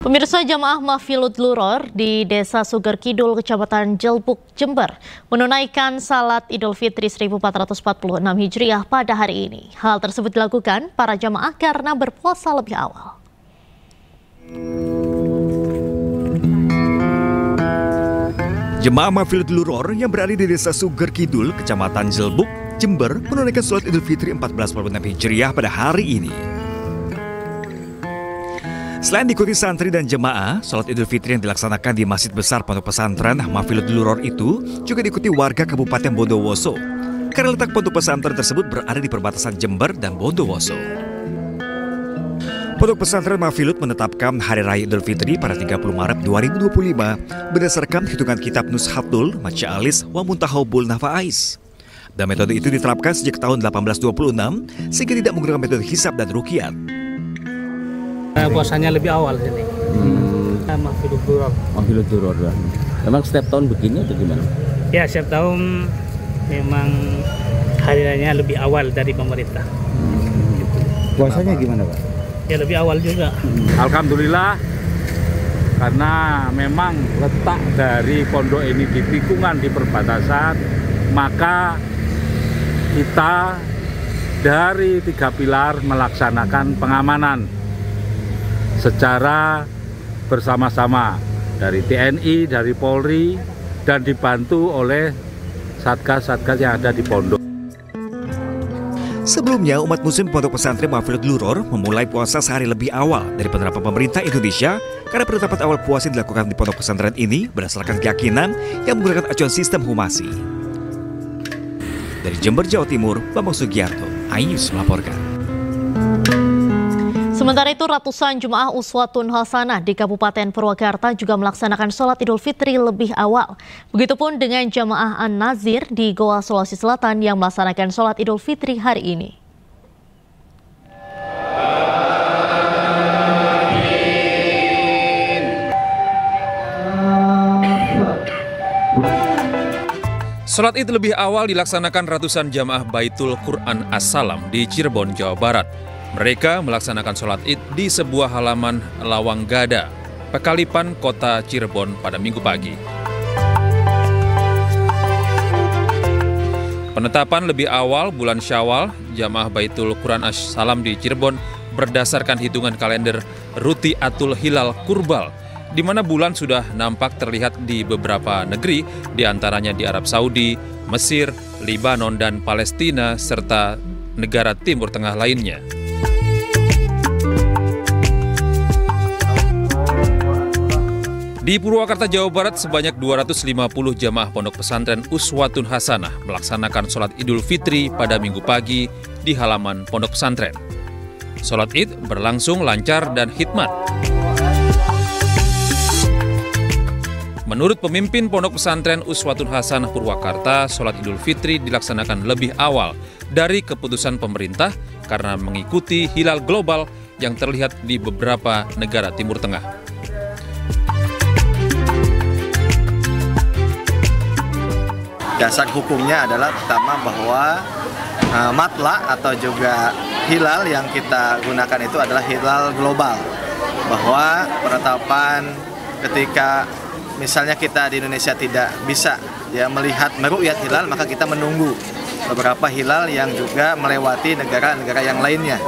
Pemirsa, jamaah Mahfilut Luror di Desa Suger Kidul, Kecamatan Jelbuk, Jember, menunaikan salat Idul Fitri 1446 Hijriah pada hari ini. Hal tersebut dilakukan para jamaah karena berpuasa lebih awal. Jemaah Mahfilut Luror yang berada di Desa Suger Kidul, Kecamatan Jelbuk, Jember, menunaikan salat Idul Fitri 1446 Hijriah pada hari ini. Selain diikuti santri dan jemaah, salat Idul Fitri yang dilaksanakan di Masjid Besar Pondok Pesantren Mahfilut Luror itu juga diikuti warga Kabupaten Bondowoso, karena letak pondok pesantren tersebut berada di perbatasan Jember dan Bondowoso. Pondok pesantren Mahfilut menetapkan Hari Raya Idul Fitri pada 30 Maret 2025 berdasarkan hitungan kitab Nushatul Masyaalis wa Muntahaubul Nafa'ais. Dan metode itu diterapkan sejak tahun 1826 sehingga tidak menggunakan metode hisab dan ruqyat. Puasanya lebih awal sini. Mahfilut Luror. Mahfilut Luror. Memang setiap tahun begini atau gimana? Ya, setiap tahun memang hari rayanya lebih awal dari pemerintah. Puasanya gimana, Pak? Ya, lebih awal juga. Alhamdulillah, karena memang letak dari pondok ini di tikungan di perbatasan, maka kita dari 3 pilar melaksanakan pengamanan secara bersama-sama dari TNI, dari Polri, dan dibantu oleh satgas-satgas yang ada di pondok. Sebelumnya, umat muslim Pondok Pesantren Mahfilut Luror memulai puasa sehari lebih awal dari penerapan pemerintah Indonesia karena penetapan awal puasa yang dilakukan di pondok pesantren ini berdasarkan keyakinan yang menggunakan acuan sistem humasi. Dari Jember, Jawa Timur, Bambang Sugiarto, iNews melaporkan. Sementara itu, ratusan jemaah Uswatun Hasanah di Kabupaten Purwakarta juga melaksanakan sholat Idul Fitri lebih awal. Begitupun dengan jamaah An-Nazir di Goa, Sulawesi Selatan yang melaksanakan sholat Idul Fitri hari ini. Sholat Id lebih awal dilaksanakan ratusan jamaah Baitul Quran As-Salam di Cirebon, Jawa Barat. Mereka melaksanakan sholat Id di sebuah halaman Lawang Gada, Pekalipan, Kota Cirebon pada Minggu pagi. Penetapan lebih awal bulan Syawal, jamaah Baitul Quran As-Salam di Cirebon berdasarkan hitungan kalender Rutiatul Hilal Kurbal, di mana bulan sudah nampak terlihat di beberapa negeri, di antaranya di Arab Saudi, Mesir, Libanon, dan Palestina, serta negara Timur Tengah lainnya. Di Purwakarta, Jawa Barat, sebanyak 250 jamaah pondok pesantren Uswatun Hasanah melaksanakan sholat Idul Fitri pada Minggu pagi di halaman pondok pesantren. Sholat Id berlangsung lancar dan hikmat. Menurut pemimpin pondok pesantren Uswatun Hasanah Purwakarta, sholat Idul Fitri dilaksanakan lebih awal dari keputusan pemerintah karena mengikuti hilal global yang terlihat di beberapa negara Timur Tengah. Dasar hukumnya adalah pertama bahwa matla atau juga hilal yang kita gunakan itu adalah hilal global. Bahwa penetapan ketika misalnya kita di Indonesia tidak bisa melihat meru'yat hilal, maka kita menunggu beberapa hilal yang juga melewati negara-negara yang lainnya.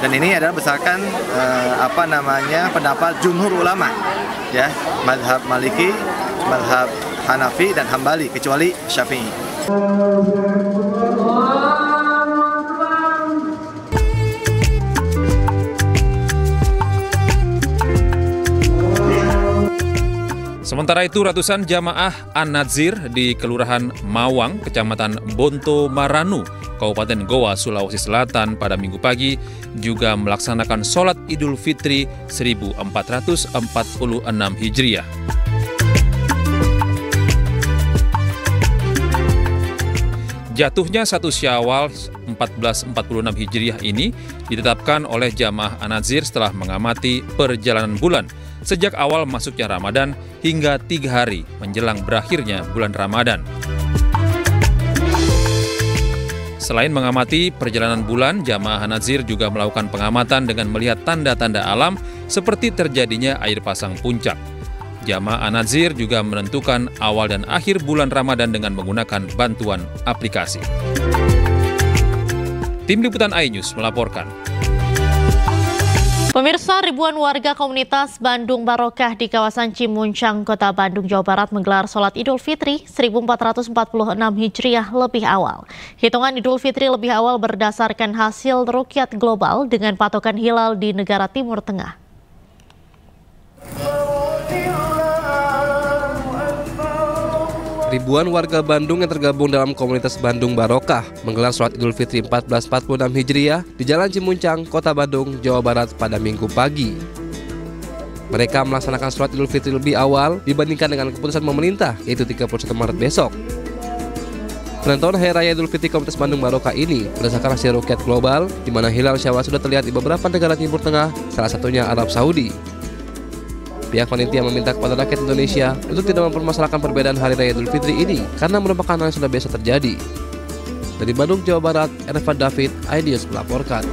Dan ini adalah berdasarkan pendapat jumhur ulama, mazhab Maliki, mazhab Hanafi dan Hambali, kecuali Syafi'i. Sementara itu, ratusan jamaah An-Nazir di Kelurahan Mawang, Kecamatan Bonto Maranu, Kabupaten Goa, Sulawesi Selatan pada Minggu pagi juga melaksanakan sholat Idul Fitri 1446 Hijriah. Jatuhnya 1 Syawal 1446 Hijriah ini ditetapkan oleh jamaah An-Nazir setelah mengamati perjalanan bulan sejak awal masuknya Ramadan hingga 3 hari menjelang berakhirnya bulan Ramadan. Selain mengamati perjalanan bulan, jamaah An-Nazir juga melakukan pengamatan dengan melihat tanda-tanda alam seperti terjadinya air pasang puncak. Jamaah An-Nazir juga menentukan awal dan akhir bulan Ramadan dengan menggunakan bantuan aplikasi. Tim Liputan iNews melaporkan. Pemirsa, ribuan warga komunitas Bandung Barokah di kawasan Cimuncang, Kota Bandung, Jawa Barat menggelar sholat Idul Fitri 1446 Hijriah lebih awal. Hitungan Idul Fitri lebih awal berdasarkan hasil ruqyat global dengan patokan hilal di negara Timur Tengah. Ribuan warga Bandung yang tergabung dalam komunitas Bandung Barokah menggelar sholat Idul Fitri 1446 Hijriah di Jalan Cimuncang, Kota Bandung, Jawa Barat pada Minggu pagi. Mereka melaksanakan sholat Idul Fitri lebih awal dibandingkan dengan keputusan pemerintah, yaitu 31 Maret besok. Penentuan Hari Raya Idul Fitri komunitas Bandung Barokah ini berdasarkan hasil ruqyat global, di mana hilal Syawal sudah terlihat di beberapa negara Timur Tengah, salah satunya Arab Saudi. Pihak panitia meminta kepada rakyat Indonesia untuk tidak mempermasalahkan perbedaan Hari Raya Idul Fitri ini karena merupakan hal yang sudah biasa terjadi. Dari Bandung, Jawa Barat, Ervan David, iNews melaporkan.